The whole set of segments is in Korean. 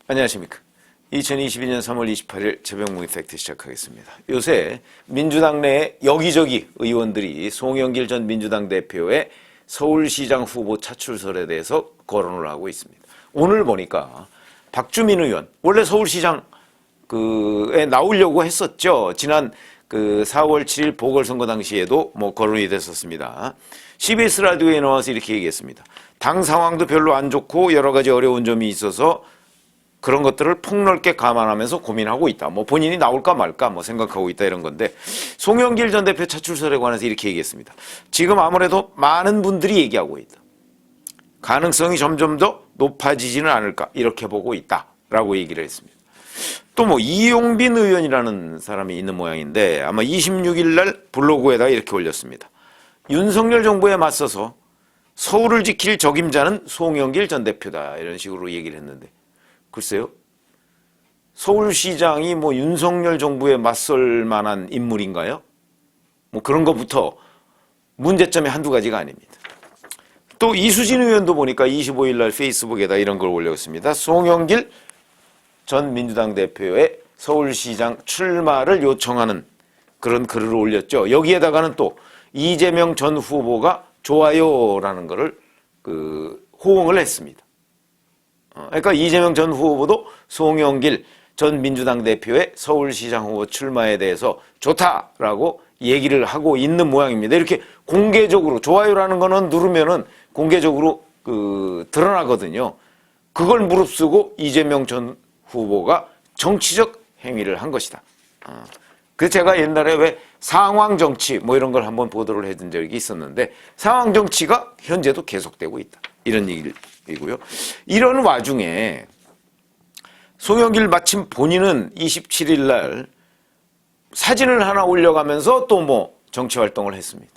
안녕하십니까. 2022년 3월 28일 최병묵 팩트 시작하겠습니다. 요새 민주당 내 여기저기 의원들이 송영길 전 민주당 대표의 서울시장 후보 차출설에 대해서 거론을 하고 있습니다. 오늘 보니까 박주민 의원, 원래 서울시장에 나오려고 했었죠. 지난 4월 7일 보궐선거 당시에도 거론이 됐었습니다. CBS 라디오에 나와서 이렇게 얘기했습니다. 당 상황도 별로 안 좋고 여러 가지 어려운 점이 있어서 그런 것들을 폭넓게 감안하면서 고민하고 있다. 본인이 나올까 말까 생각하고 있다 이런 건데, 송영길 전 대표 차출설에 관해서 이렇게 얘기했습니다. 지금 아무래도 많은 분들이 얘기하고 있다. 가능성이 점점 더 높아지지는 않을까 이렇게 보고 있다라고 얘기를 했습니다. 또 이용빈 의원이라는 사람이 있는 모양인데 아마 26일 날 블로그에다 이렇게 올렸습니다. 윤석열 정부에 맞서서 서울을 지킬 적임자는 송영길 전 대표다 이런 식으로 얘기를 했는데, 글쎄요. 서울시장이 윤석열 정부에 맞설 만한 인물인가요? 그런 것부터 문제점이 한두 가지가 아닙니다. 또 이수진 의원도 보니까 25일 날 페이스북에다 이런 걸 올렸습니다. 송영길 전 민주당 대표의 서울시장 출마를 요청하는 그런 글을 올렸죠. 여기에다가는 또 이재명 전 후보가 좋아요라는 거를 호응을 했습니다. 그러니까 이재명 전 후보도 송영길 전 민주당 대표의 서울시장 후보 출마에 대해서 좋다라고 얘기를 하고 있는 모양입니다. 이렇게 공개적으로, 좋아요라는 거는 누르면은 공개적으로 드러나거든요. 그걸 무릅쓰고 이재명 전 후보가 정치적 행위를 한 것이다. 그래서 제가 옛날에 왜 상황정치 이런 걸 한번 보도를 해준 적이 있었는데, 상황정치가 현재도 계속되고 있다. 이런 얘기고요. 이런 와중에 송영길 마침 본인은 27일 날 사진을 하나 올려가면서 또 정치 활동을 했습니다.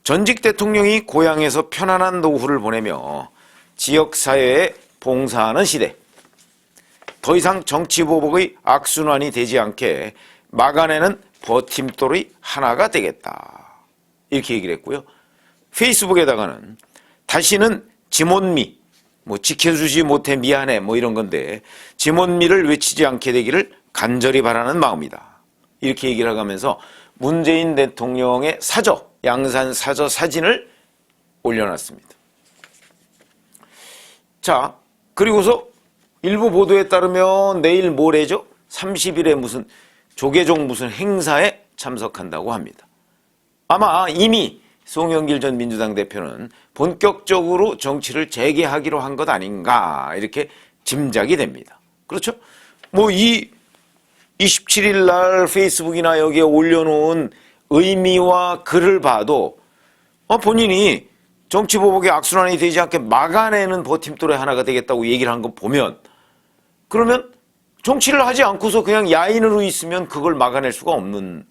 전직 대통령이 고향에서 편안한 노후를 보내며 지역사회에 봉사하는 시대. 더 이상 정치보복의 악순환이 되지 않게 막아내는 버팀돌의 하나가 되겠다. 이렇게 얘기를 했고요. 페이스북에다가는 다시는 지몬미, 지켜주지 못해 미안해 이런 건데, 지몬미를 외치지 않게 되기를 간절히 바라는 마음이다. 이렇게 얘기를 하면서 문재인 대통령의 사저, 양산 사저 사진을 올려놨습니다. 자, 그리고서 일부 보도에 따르면 내일 모레죠? 30일에 조계종 행사에 참석한다고 합니다. 아마 이미 송영길 전 민주당 대표는 본격적으로 정치를 재개하기로 한 것 아닌가 이렇게 짐작이 됩니다. 그렇죠? 이 27일 날 페이스북이나 여기에 올려놓은 의미와 글을 봐도 본인이 정치보복의 악순환이 되지 않게 막아내는 버팀돌의 하나가 되겠다고 얘기를 한 거 보면, 그러면 정치를 하지 않고서 그냥 야인으로 있으면 그걸 막아낼 수가 없는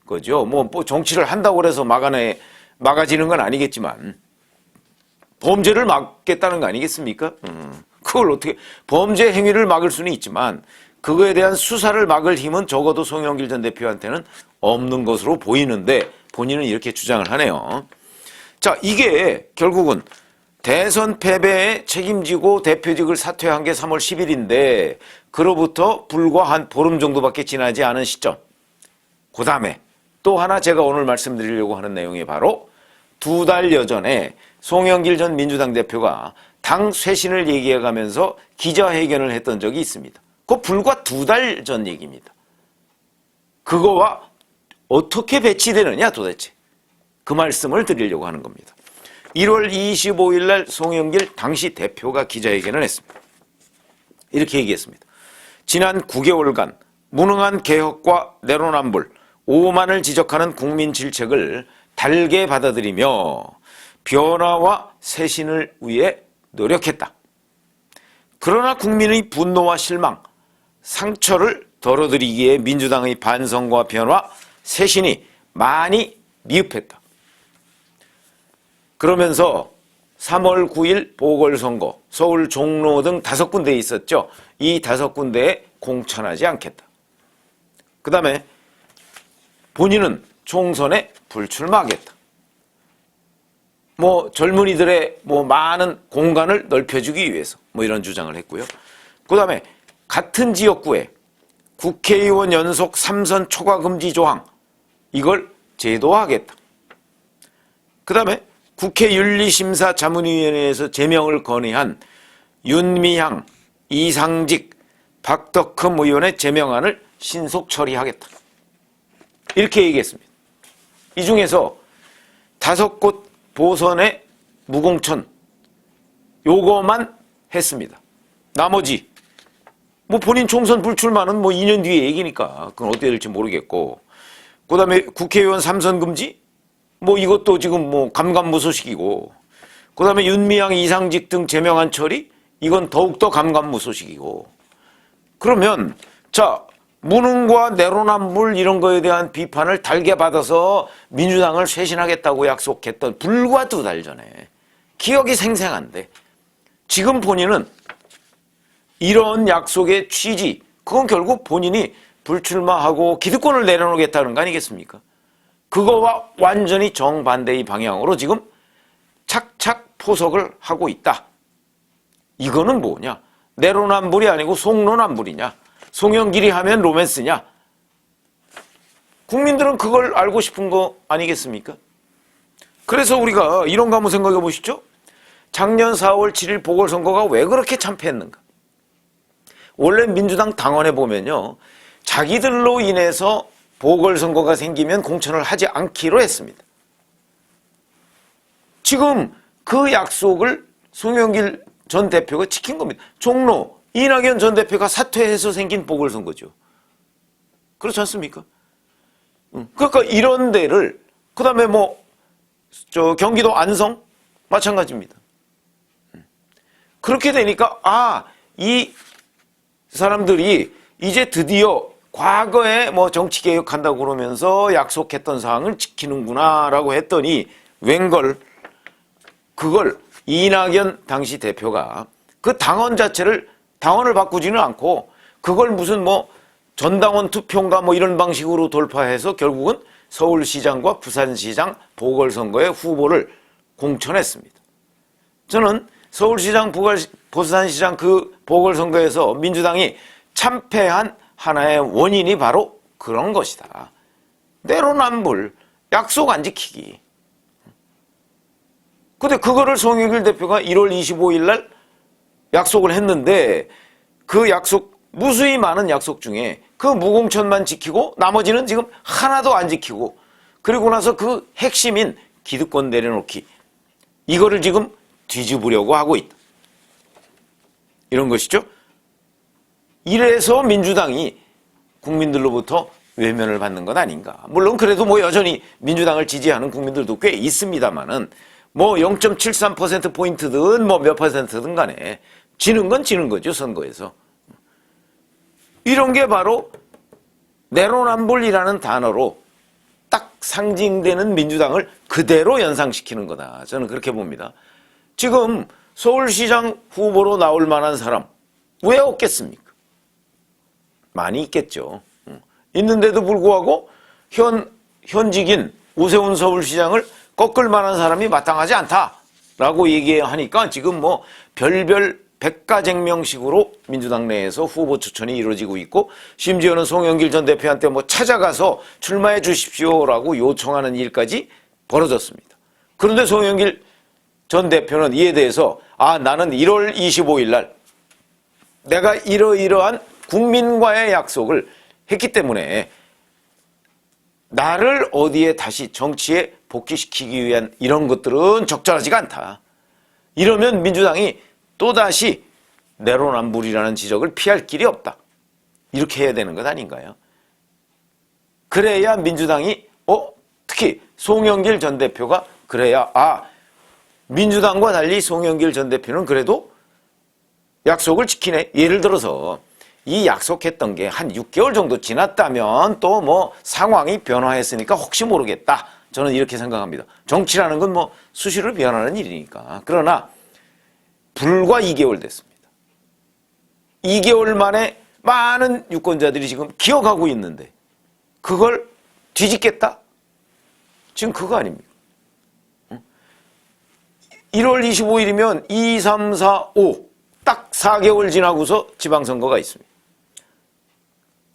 거죠. 정치를 한다고 해서 막아지는 건 아니겠지만 범죄를 막겠다는 거 아니겠습니까? 그걸 어떻게, 범죄 행위를 막을 수는 있지만 그거에 대한 수사를 막을 힘은 적어도 송영길 전 대표한테는 없는 것으로 보이는데 본인은 이렇게 주장을 하네요. 자, 이게 결국은 대선 패배에 책임지고 대표직을 사퇴한 게 3월 10일인데 그로부터 불과 한 보름 정도밖에 지나지 않은 시점. 그 다음에 또 하나 제가 오늘 말씀드리려고 하는 내용이 바로 2달여 전에 송영길 전 민주당 대표가 당 쇄신을 얘기해가면서 기자회견을 했던 적이 있습니다. 그거 불과 2달 전 얘기입니다. 그거와 어떻게 배치되느냐 도대체. 그 말씀을 드리려고 하는 겁니다. 1월 25일 날 송영길 당시 대표가 기자회견을 했습니다. 이렇게 얘기했습니다. 지난 9개월간 무능한 개혁과 내로남불, 오만을 지적하는 국민 질책을 달게 받아들이며 변화와 쇄신을 위해 노력했다. 그러나 국민의 분노와 실망, 상처를 덜어드리기에 민주당의 반성과 변화, 쇄신이 많이 미흡했다. 그러면서 3월 9일 보궐선거, 서울 종로 등 5군데에 있었죠. 이 5군데에 공천하지 않겠다. 그 다음에 본인은 총선에 불출마하겠다. 젊은이들의 많은 공간을 넓혀주기 위해서 이런 주장을 했고요. 그 다음에 같은 지역구에 국회의원 연속 3선 초과 금지 조항, 이걸 제도화하겠다. 그 다음에 국회 윤리심사자문위원회에서 제명을 건의한 윤미향, 이상직, 박덕흠 의원의 제명안을 신속 처리하겠다. 이렇게 얘기했습니다. 이 중에서 5곳 보선의 무공천, 요거만 했습니다. 나머지 뭐 본인 총선 불출마는 뭐 2년 뒤에 얘기니까 그건 어떻게 될지 모르겠고, 그 다음에 국회의원 3선 금지, 뭐 이것도 지금 뭐 감감무소식이고, 그 다음에 윤미향, 이상직 등 제명안 처리, 이건 더욱더 감감무소식이고. 그러면 자, 무능과 내로남불 이런 거에 대한 비판을 달게 받아서 민주당을 쇄신하겠다고 약속했던 불과 2달 전에, 기억이 생생한데 지금 본인은 이런 약속의 취지, 그건 결국 본인이 불출마하고 기득권을 내려놓겠다는 거 아니겠습니까? 그거와 완전히 정반대의 방향으로 지금 착착 포석을 하고 있다. 이거는 뭐냐? 내로남불이 아니고 송로남불이냐? 송영길이 하면 로맨스냐? 국민들은 그걸 알고 싶은 거 아니겠습니까? 그래서 우리가 이런 거 한번 생각해 보시죠. 작년 4월 7일 보궐선거가 왜 그렇게 참패했는가? 원래 민주당 당원에 보면요, 자기들로 인해서 보궐선거가 생기면 공천을 하지 않기로 했습니다. 지금 그 약속을 송영길 전 대표가 지킨 겁니다. 종로 이낙연 전 대표가 사퇴해서 생긴 보궐선거죠. 그렇지 않습니까? 그러니까 이런 데를, 그 다음에 뭐 경기도 안성 마찬가지입니다. 그렇게 되니까 이 사람들이 이제 드디어 과거에 뭐 정치개혁한다고 그러면서 약속했던 사항을 지키는구나 라고 했더니 웬걸 그걸 이낙연 당시 대표가 그 당원 자체를 당원을 바꾸지는 않고 그걸 무슨 뭐 전당원 투표인가 뭐 이런 방식으로 돌파해서 결국은 서울시장과 부산시장 보궐선거의 후보를 공천했습니다. 저는 서울시장, 부산시장 그 보궐선거에서 민주당이 참패한 하나의 원인이 바로 그런 것이다. 내로남불, 약속 안 지키기. 근데 그거를 송영길 대표가 1월 25일 날 약속을 했는데 그 약속, 무수히 많은 약속 중에 그 무공천만 지키고 나머지는 지금 하나도 안 지키고, 그리고 나서 그 핵심인 기득권 내려놓기, 이거를 지금 뒤집으려고 하고 있다. 이런 것이죠. 이래서 민주당이 국민들로부터 외면을 받는 것 아닌가. 물론 그래도 뭐 여전히 민주당을 지지하는 국민들도 꽤 있습니다만은 뭐 0.73%포인트든 뭐 몇 퍼센트든 간에 지는 건 지는 거죠, 선거에서. 이런 게 바로 내로남불이라는 단어로 딱 상징되는 민주당을 그대로 연상시키는 거다. 저는 그렇게 봅니다. 지금 서울시장 후보로 나올 만한 사람 왜 없겠습니까? 많이 있겠죠. 있는데도 불구하고 현직인 오세훈 서울시장을 꺾을 만한 사람이 마땅하지 않다라고 얘기하니까 지금 뭐 별별 백가쟁명식으로 민주당 내에서 후보 추천이 이루어지고 있고, 심지어는 송영길 전 대표한테 뭐 찾아가서 출마해 주십시오라고 요청하는 일까지 벌어졌습니다. 그런데 송영길 전 대표는 이에 대해서 나는 1월 25일 날 내가 이러이러한 국민과의 약속을 했기 때문에 나를 어디에 다시 정치에 복귀시키기 위한 이런 것들은 적절하지가 않다. 이러면 민주당이 또다시 내로남불이라는 지적을 피할 길이 없다. 이렇게 해야 되는 것 아닌가요? 그래야 민주당이 특히 송영길 전 대표가 그래야 민주당과 달리 송영길 전 대표는 그래도 약속을 지키네. 예를 들어서 이 약속했던 게 한 6개월 정도 지났다면 또 뭐 상황이 변화했으니까 혹시 모르겠다. 저는 이렇게 생각합니다. 정치라는 건 뭐 수시로 변하는 일이니까. 그러나 불과 2개월 됐습니다. 2개월 만에 많은 유권자들이 지금 기억하고 있는데 그걸 뒤집겠다? 지금 그거 아닙니까? 1월 25일이면 2, 3, 4, 5 딱 4개월 지나고서 지방선거가 있습니다.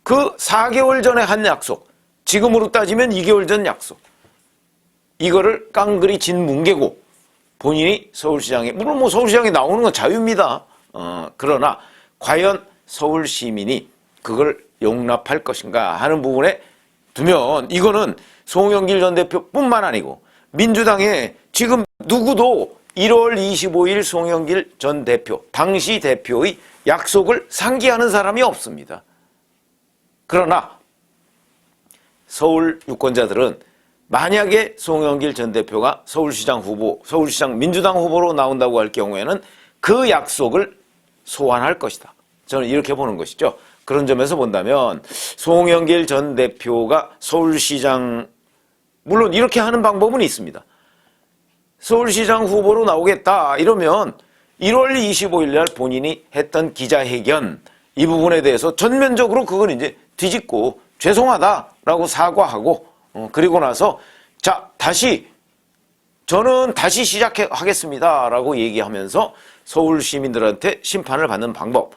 그 4개월 전에 한 약속, 지금으로 따지면 2개월 전 약속, 이거를 깡그리 진 뭉개고 본인이 서울시장에, 물론 뭐 서울시장에 나오는 건 자유입니다. 그러나 과연 서울 시민이 그걸 용납할 것인가 하는 부분에 두면 이거는 송영길 전 대표뿐만 아니고 민주당에 지금 누구도 1월 25일 송영길 전 대표, 당시 대표의 약속을 상기하는 사람이 없습니다. 그러나 서울 유권자들은 만약에 송영길 전 대표가 서울시장 후보, 서울시장 민주당 후보로 나온다고 할 경우에는 그 약속을 소환할 것이다. 저는 이렇게 보는 것이죠. 그런 점에서 본다면 송영길 전 대표가 서울시장, 물론 이렇게 하는 방법은 있습니다. 서울시장 후보로 나오겠다 이러면 1월 25일 날 본인이 했던 기자회견 이 부분에 대해서 전면적으로 그건 이제 뒤집고 죄송하다라고 사과하고 그리고 나서 자 다시 저는 다시 시작하겠습니다라고 얘기하면서 서울 시민들한테 심판을 받는 방법,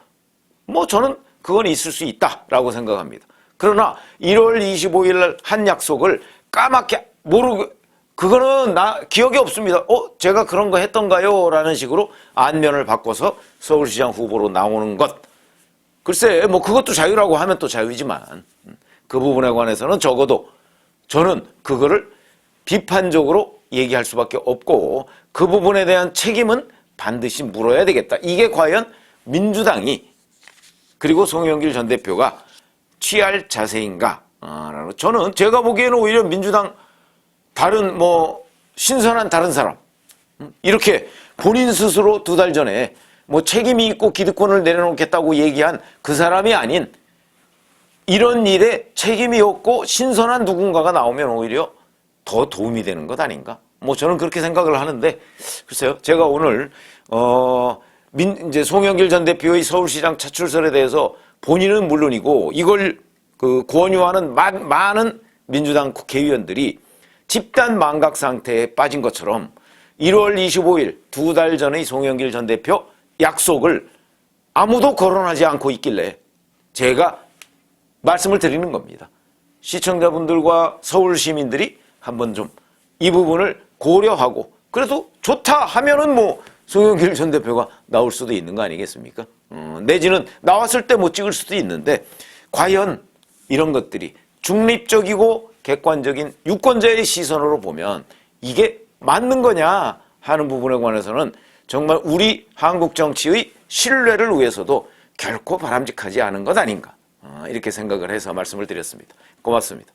뭐 저는 그건 있을 수 있다라고 생각합니다. 그러나 1월 25일 날 한 약속을 까맣게 모르고 그거는 나 기억이 없습니다. 제가 그런 거 했던가요? 라는 식으로 안면을 바꿔서 서울시장 후보로 나오는 것. 글쎄 뭐 그것도 자유라고 하면 또 자유지만 그 부분에 관해서는 적어도 저는 그거를 비판적으로 얘기할 수밖에 없고 그 부분에 대한 책임은 반드시 물어야 되겠다. 이게 과연 민주당이 그리고 송영길 전 대표가 취할 자세인가? 저는 제가 보기에는 오히려 민주당 다른 뭐 신선한 다른 사람 이렇게 본인 스스로 2달 전에 뭐 책임이 있고 기득권을 내려놓겠다고 얘기한 그 사람이 아닌 이런 일에 책임이 없고 신선한 누군가가 나오면 오히려 더 도움이 되는 것 아닌가? 뭐 저는 그렇게 생각을 하는데 글쎄요. 제가 오늘 이제 송영길 전 대표의 서울시장 차출설에 대해서 본인은 물론이고 이걸 권유하는 많은 민주당 국회의원들이 집단 망각 상태에 빠진 것처럼 1월 25일 2달 전의 송영길 전 대표 약속을 아무도 거론하지 않고 있길래 제가 말씀을 드리는 겁니다. 시청자분들과 서울 시민들이 한번 좀 이 부분을 고려하고 그래도 좋다 하면은 뭐 송영길 전 대표가 나올 수도 있는 거 아니겠습니까? 내지는 나왔을 때 못 찍을 수도 있는데 과연 이런 것들이 중립적이고 객관적인 유권자의 시선으로 보면 이게 맞는 거냐 하는 부분에 관해서는 정말 우리 한국 정치의 신뢰를 위해서도 결코 바람직하지 않은 것 아닌가 이렇게 생각을 해서 말씀을 드렸습니다. 고맙습니다.